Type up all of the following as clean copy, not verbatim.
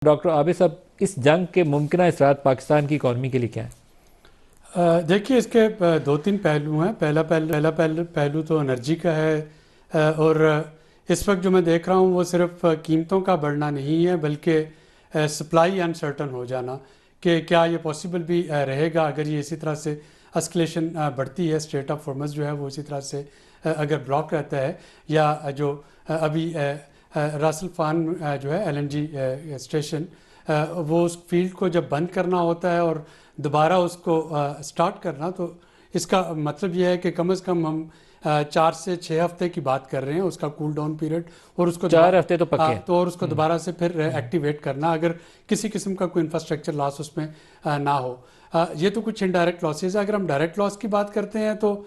Doctor عابد صاحب، اس جنگ کے ممکنہ اثرات پاکستان کی اکانومی کے لیے کیا ہیں؟ دیکھیے اس کے دو تین پہلو ہیں۔ پہلا پہلو تو انرجی کا ہے، اور اس وقت جو میں دیکھ رہا ہوں وہ صرف قیمتوں کا بڑھنا نہیں ہے بلکہ سپلائی انسرٹن ہو جانا، کہ کیا یہ پاسبل بھی رہے گا اگر یہ اسی طرح سے اسکلیشن بڑھتی ہے، اسٹریٹ آف ہارمز جو ہے وہ اسی طرح سے اگر بلاک رہتا ہے، یا جو ابھی راس الفان جو ہے LNG اسٹیشن، وہ اس فیلڈ کو جب بند کرنا ہوتا ہے اور دوبارہ اس کو سٹارٹ کرنا، تو اس کا مطلب یہ ہے کہ کم از کم ہم 4 سے 6 ہفتے کی بات کر رہے ہیں اس کا کول ڈاؤن پیریڈ، اور اس کو 4 ہفتے تو پکے ہیں۔ اور اس کو دوبارہ سے پھر ایکٹیویٹ کرنا اگر کسی قسم کا کوئی انفراسٹرکچر لاس اس میں نہ ہو۔ یہ تو کچھ انڈائریکٹ لاسز ہے۔ اگر ہم ڈائریکٹ لاس کی بات کرتے ہیں تو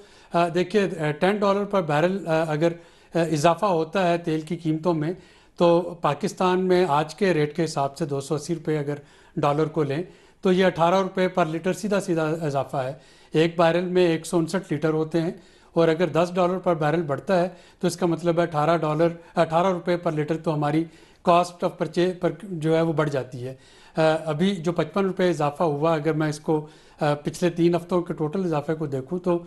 دیکھیے $10 پر بیرل اگر اضافہ ہوتا ہے تیل کی قیمتوں میں، تو پاکستان میں آج کے ریٹ کے حساب سے $280 اگر ڈالر کو لیں تو یہ $18 پر لیٹر سیدھا اضافہ ہے۔ ایک بیرل میں 159 لیٹر ہوتے ہیں، اور اگر $10 پر بیرل بڑھتا ہے تو اس کا مطلب ہے $18 پر لیٹر تو ہماری کاسٹ آف پرچیز پر جو ہے وہ بڑھ جاتی ہے۔ ابھی جو $55 اضافہ ہوا، اگر میں اس کو پچھلے 3 ہفتوں کے ٹوٹل اضافے کو دیکھوں تو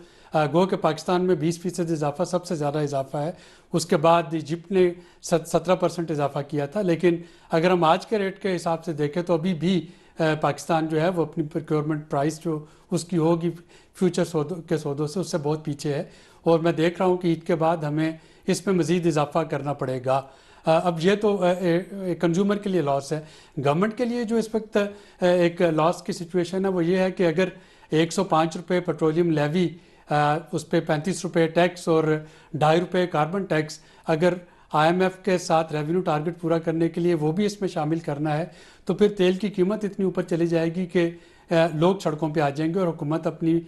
گو کہ پاکستان میں 20% اضافہ سب سے زیادہ اضافہ ہے۔ اس کے بعد ایجپٹ نے 17% اضافہ کیا تھا، لیکن اگر ہم آج کے ریٹ کے حساب سے دیکھیں تو ابھی بھی پاکستان جو ہے وہ اپنی پروکیورمنٹ پرائس جو اس کی ہوگی فیوچر کے سودوں سے، اس سے بہت پیچھے ہے، اور میں دیکھ رہا ہوں کہ عید کے بعد ہمیں اس میں مزید اضافہ کرنا پڑے گا۔ اب یہ تو کنزیومر کے لیے لاس ہے۔ گورنمنٹ کے لیے جو اس وقت ایک لاس کی سچویشن ہے وہ یہ ہے کہ اگر $105 پیٹرولیم لیوی، اس پہ $35 ٹیکس اور $2.5 کاربن ٹیکس، اگر IMF کے ساتھ ریونیو ٹارگٹ پورا کرنے کے لیے وہ بھی اس میں شامل کرنا ہے، تو پھر تیل کی قیمت اتنی اوپر چلی جائے گی کہ لوگ سڑکوں پہ آ جائیں گے، اور حکومت اپنی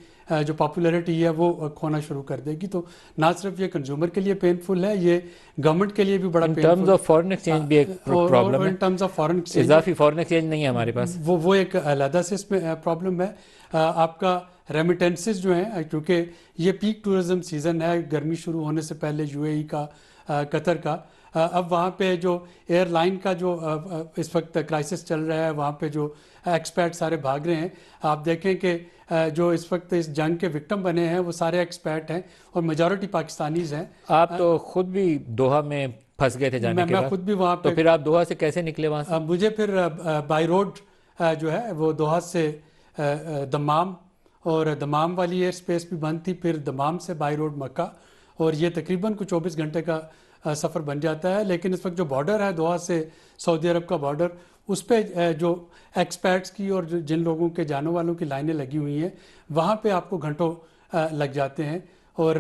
جو پاپولیرٹی ہے وہ کھونا شروع کر دے گی۔ تو نہ صرف یہ کنزیومر کے لیے پینفل ہے، یہ گورنمنٹ کے لیے بھی بڑا in painful terms of foreign exchange بھی ایک پرابلم ہے۔ In terms of foreign exchange اضافی فارن ایکسچینج نہیں ہے ہمارے پاس، وہ ایک علیحدہ سے اس میں پرابلم ہے۔ آپ کا ریمیٹنسز جو ہیں، کیونکہ یہ پیک ٹورزم سیزن ہے گرمی شروع ہونے سے پہلے، UAE کا، قطر کا، اب وہاں پہ جو ایئر لائن کا جو اس وقت کرائسس چل رہا ہے، وہاں پہ جو ایکسپیٹ سارے بھاگ رہے ہیں، آپ دیکھیں کہ جو اس وقت اس جنگ کے وکٹم بنے ہیں وہ سارے ایکسپیٹ ہیں، اور میجورٹی پاکستانیز ہیں۔ آپ تو خود بھی دوحہ میں پھنس گئے تھے جانے کے میں بعد، خود بھی وہاں تو پہ، پھر آپ دوحہ سے کیسے نکلے وہاں سے؟ مجھے پھر بائی روڈ جو ہے وہ دوحہ سے دمام، اور دمام والی ایئر سپیس بھی بند تھی، پھر دمام سے بائی روڈ مکہ، اور یہ تقریباً کچھ 24 گھنٹے کا سفر بن جاتا ہے۔ لیکن اس وقت جو بارڈر ہے دوحہ سے سعودی عرب کا بارڈر، اس پہ جو ایکسپیٹس کی اور جن لوگوں کے جانے والوں کی لائنیں لگی ہوئی ہیں، وہاں پہ آپ کو گھنٹوں لگ جاتے ہیں، اور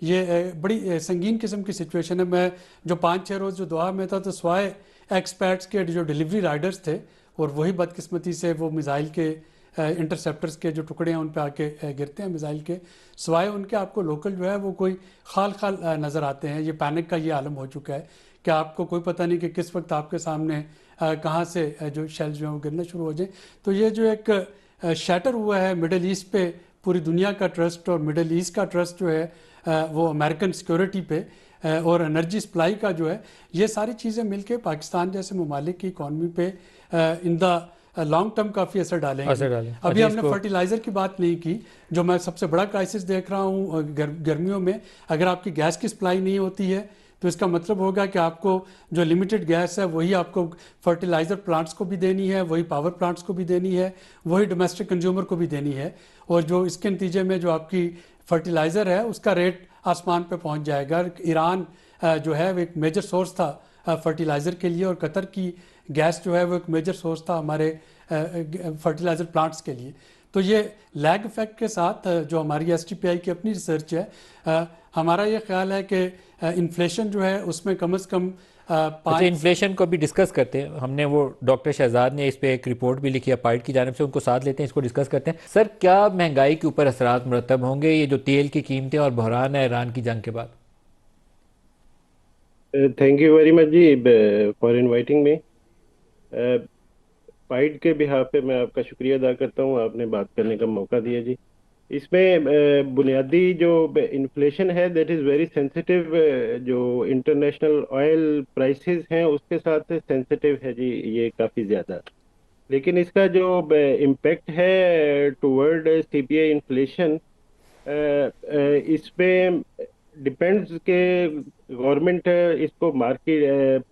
یہ بڑی سنگین قسم کی سچویشن ہے۔ میں جو 5-6 روز جو دوحہ میں تھا تو سوائے ایکسپیٹس کے جو ڈیلیوری رائڈرز تھے، اور وہی بدقسمتی سے وہ میزائل کے انٹرسیپٹرز کے جو ٹکڑے ہیں ان پہ آ کے گرتے ہیں میزائل کے، سوائے ان کے آپ کو لوکل جو ہے وہ کوئی خال نظر آتے ہیں۔ یہ پینک کا یہ عالم ہو چکا ہے کہ آپ کو کوئی پتہ نہیں کہ کس وقت آپ کے سامنے کہاں سے جو شیلز جو ہیں وہ گرنا شروع ہو جائیں۔ تو یہ جو ایک شیٹر ہوا ہے مڈل ایسٹ پہ، پوری دنیا کا ٹرسٹ، اور مڈل ایسٹ کا ٹرسٹ جو ہے وہ امریکن سیکورٹی پہ اور انرجی سپلائی کا جو ہے، یہ ساری چیزیں مل کے پاکستان جیسے ممالک کی اکانومی پہ ان دا لانگ ٹرم کافی اثر ڈالیں گے۔ ابھی ہم نے فرٹیلائزر کی بات نہیں کی، جو میں سب سے بڑا کرائسس دیکھ رہا ہوں گرمیوں میں۔ اگر آپ کی گیس کی سپلائی نہیں ہوتی ہے تو اس کا مطلب ہوگا کہ آپ کو جو لمیٹڈ گیس ہے وہی آپ کو فرٹیلائزر پلانٹس کو بھی دینی ہے، وہی پاور پلانٹس کو بھی دینی ہے، وہی ڈومیسٹک کنزیومر کو بھی دینی ہے، اور جو اس کے نتیجے میں جو آپ کی فرٹیلائزر ہے اس کا ریٹ آسمان پہ پہنچ جائے گا۔ ایران جو ہے وہ ایک میجر سورس تھا فرٹیلائزر کے لیے، اور قطر کی گیس جو ہے وہ ایک میجر سورس تھا ہمارے فرٹیلائزر پلانٹس کے لیے۔ تو یہ لیگ افیکٹ کے ساتھ جو ہماری STPI کی اپنی ریسرچ ہے، ہمارا یہ خیال ہے کہ انفلیشن جو ہے اس میں کم از کم اچھا، انفلیشن کو بھی ڈسکس کرتے ہیں۔ ہم نے وہ ڈاکٹر شہزاد نے اس پہ ایک رپورٹ بھی لکھی ہے پائٹ کی جانب سے، ان کو ساتھ لیتے ہیں، اس کو ڈسکس کرتے ہیں۔ سر، کیا مہنگائی کے اوپر اثرات مرتب ہوں گے یہ جو تیل کی قیمتیں اور بحران ہے ایران کی جنگ کے بعد؟ Thank you very much ji for inviting me. پائٹ کے بہاف پہ میں آپ کا شکریہ ادا کرتا ہوں، آپ نے بات کرنے کا موقع دیا جی۔ اس میں بنیادی جو انفلیشن ہے دیٹ از ویری سینسٹیو، جو انٹرنیشنل آئل پرائسز ہیں اس کے ساتھ سینسٹیو ہے جی، یہ کافی زیادہ. لیکن اس کا جو امپیکٹ ہے ٹورڈ سی پی آئی انفلیشن، اس پہ ڈپینڈز کہ گورنمنٹ اس کو مارکیٹ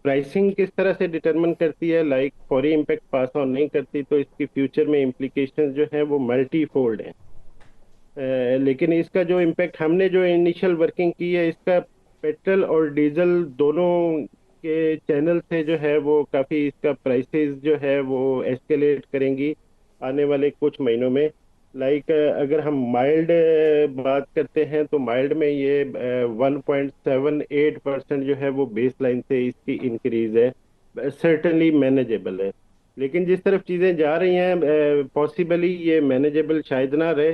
پرائسنگ کس طرح سے ڈٹرمن کرتی ہے. لائک فوری امپیکٹ پاس آن نہیں کرتی تو اس کی فیوچر میں امپلیکیشن جو ہیں وہ ملٹی فولڈ ہیں. لیکن اس کا جو امپیکٹ ہم نے جو انیشل ورکنگ کی ہے، اس کا پیٹرول اور ڈیزل دونوں کے چینل سے جو ہے وہ کافی اس کا پرائسز جو ہے وہ ایسکیلیٹ کریں گی آنے والے کچھ مہینوں میں. لائک اگر ہم مائلڈ بات کرتے ہیں تو مائلڈ میں یہ 1.78% جو ہے وہ بیس لائن سے اس کی انکریز ہے، سرٹنلی مینیجیبل ہے. لیکن جس طرف چیزیں جا رہی ہیں پاسبلی یہ مینیجیبل شاید نہ رہے.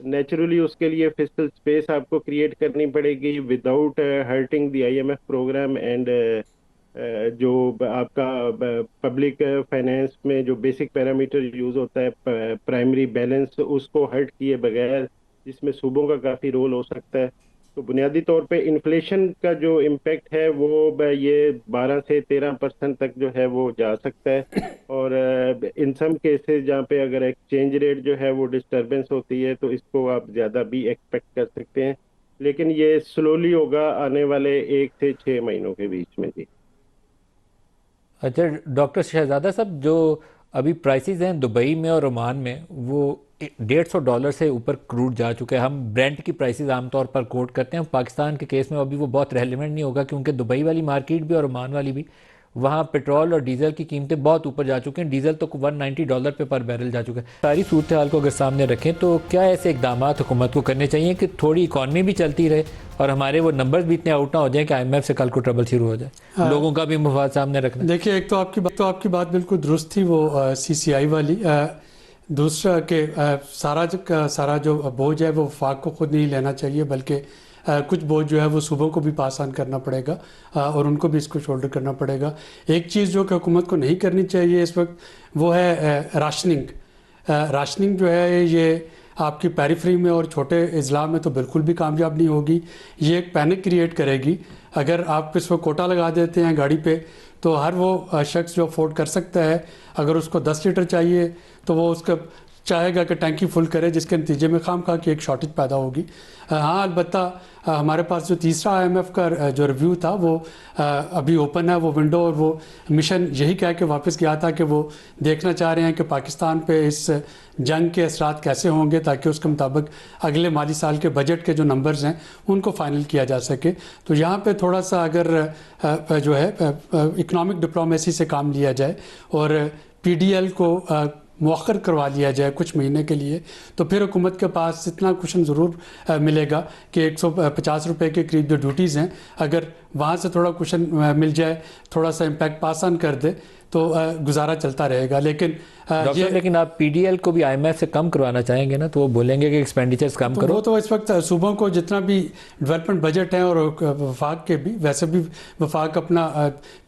نیچرلی اس کے لیے فسکل اسپیس آپ کو کریٹ کرنی پڑے گی without hurting the I M F program and جو آپ کا پبلک فائنینس میں جو بیسک پیرامیٹر یوز ہوتا ہے پرائمری بیلنس، اس کو ہرٹ کیے بغیر، جس میں صوبوں کا کافی رول ہو سکتا ہے. تو بنیادی طور پہ انفلیشن کا جو امپیکٹ ہے وہ یہ 12 سے 13% تک جو ہے وہ جا سکتا ہے. اور ان سم کیسز جہاں پہ اگر ایکسچینج ریٹ جو ہے وہ ڈسٹربنس ہوتی ہے تو اس کو آپ زیادہ بھی ایکسپیکٹ کر سکتے ہیں. لیکن یہ سلولی ہوگا آنے والے 1 سے 6 مہینوں کے بیچ میں جی. اچھا ڈاکٹر شہزادہ صاحب، جو ابھی پرائسز ہیں دبئی میں اور عمان میں وہ $150 سے اوپر کروڈ جا چکے ہیں. ہم برینٹ کی پرائسز عام طور پر کوٹ کرتے ہیں، پاکستان کے کیس میں ابھی وہ بہت ریلیونٹ نہیں ہوگا کیونکہ دبئی والی مارکیٹ بھی اور عمان والی بھی، وہاں پیٹرول اور ڈیزل کی قیمتیں بہت اوپر جا چکے ہیں. ڈیزل تو $190 پہ پر بیرل جا چکا ہے. ساری صورتحال کو اگر سامنے رکھیں تو کیا ایسے اقدامات حکومت کو کرنے چاہیے کہ تھوڑی اکانومی بھی چلتی رہے اور ہمارے وہ نمبرز بھی اتنے آؤٹ نہ ہو جائیں کہ آئی ایم ایف سے کل کو ٹربل شروع ہو جائے؟ لوگوں کا بھی مفاد سامنے رکھنا. دیکھیے، ایک تو آپ کی بات بالکل درست تھی، وہ سی سی آئی والی. دوسرا کہ سارا جو بوجھ ہے وہ وفاق کو خود نہیں لینا چاہیے، بلکہ کچھ بوجھ جو ہے وہ صوبوں کو بھی پاس آن کرنا پڑے گا اور ان کو بھی اس کو شولڈر کرنا پڑے گا. ایک چیز جو کہ حکومت کو نہیں کرنی چاہیے اس وقت وہ ہے راشننگ. راشننگ جو ہے یہ آپ کی پیریفری میں اور چھوٹے اضلاع میں تو بالکل بھی کامیاب نہیں ہوگی. یہ ایک پینک کریٹ کرے گی. اگر آپ اس وقت کوٹا لگا دیتے ہیں گاڑی پہ تو ہر وہ شخص جو افورڈ کر سکتا ہے، اگر اس کو 10 لیٹر چاہیے تو وہ اس کا چاہے گا کہ ٹینکی فل کرے، جس کے نتیجے میں خام خواہ کی ایک شارٹیج پیدا ہوگی. ہاں البتہ ہمارے پاس جو تیسرا آئی ایم ایف کا جو ریویو تھا وہ ابھی اوپن ہے وہ ونڈو، اور وہ مشن یہی کہہ کے واپس گیا تھا کہ وہ دیکھنا چاہ رہے ہیں کہ پاکستان پہ اس جنگ کے اثرات کیسے ہوں گے تاکہ اس کے مطابق اگلے مالی سال کے بجٹ کے جو نمبرز ہیں ان کو فائنل کیا جا سکے. تو یہاں پہ تھوڑا سا اگر جو ہے اکنامک ڈپلومیسی سے کام لیا جائے اور پی ڈی ایل کو مؤخر کروا لیا جائے کچھ مہینے کے لیے، تو پھر حکومت کے پاس اتنا کوشن ضرور ملے گا کہ 150 روپے کے قریب جو ڈیوٹیز ہیں، اگر وہاں سے تھوڑا کوشن مل جائے، تھوڑا سا امپیکٹ پاس آن کر دے تو گزارا چلتا رہے گا. لیکن آپ پی ڈی ایل کو بھی آئی ایم ایف سے کم کروانا چاہیں گے نا، تو وہ بولیں گے کہ ایکسپینڈیچرز کم کرو. وہ تو اس وقت صوبوں کو جتنا بھی ڈیولپمنٹ بجٹ ہیں اور وفاق کے بھی، ویسے بھی وفاق اپنا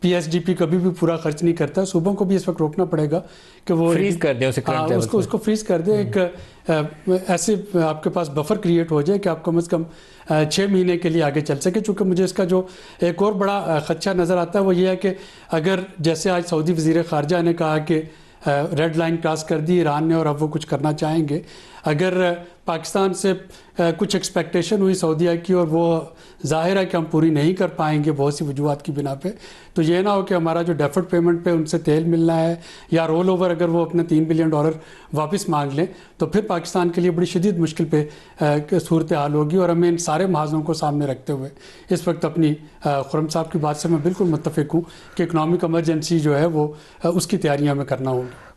پی ایس ڈی پی کبھی بھی پورا خرچ نہیں کرتا. صوبوں کو بھی اس وقت روکنا پڑے گا کہ وہ فریز کر دیں اس کو فریز کر دیں. ایک ایسے آپ کے پاس بفر کریٹ ہو جائے کہ آپ کم از کم 6 مہینے کے لیے آگے چل سکے. چونکہ مجھے اس کا جو ایک اور بڑا خدشہ نظر آتا ہے وہ یہ ہے کہ اگر جیسے آج سعودی وزیر خارجہ نے کہا کہ ریڈ لائن کراس کر دی ایران نے اور اب وہ کچھ کرنا چاہیں گے، اگر پاکستان سے کچھ ایکسپیکٹیشن ہوئی سعودیہ کی اور وہ ظاہر ہے کہ ہم پوری نہیں کر پائیں گے بہت سی وجوہات کی بنا پہ، تو یہ نہ ہو کہ ہمارا جو ڈیفرڈ پیمنٹ پہ ان سے تیل ملنا ہے یا رول اوور اگر وہ اپنے $3 بلین واپس مانگ لیں تو پھر پاکستان کے لیے بڑی شدید مشکل پہ صورتحال ہوگی. اور ہمیں ان سارے محاذوں کو سامنے رکھتے ہوئے اس وقت اپنی خرم صاحب کی بات سے میں بالکل متفق ہوں کہ اکنامک ایمرجنسی جو ہے وہ اس کی تیاریاں ہمیں کرنا ہوگی.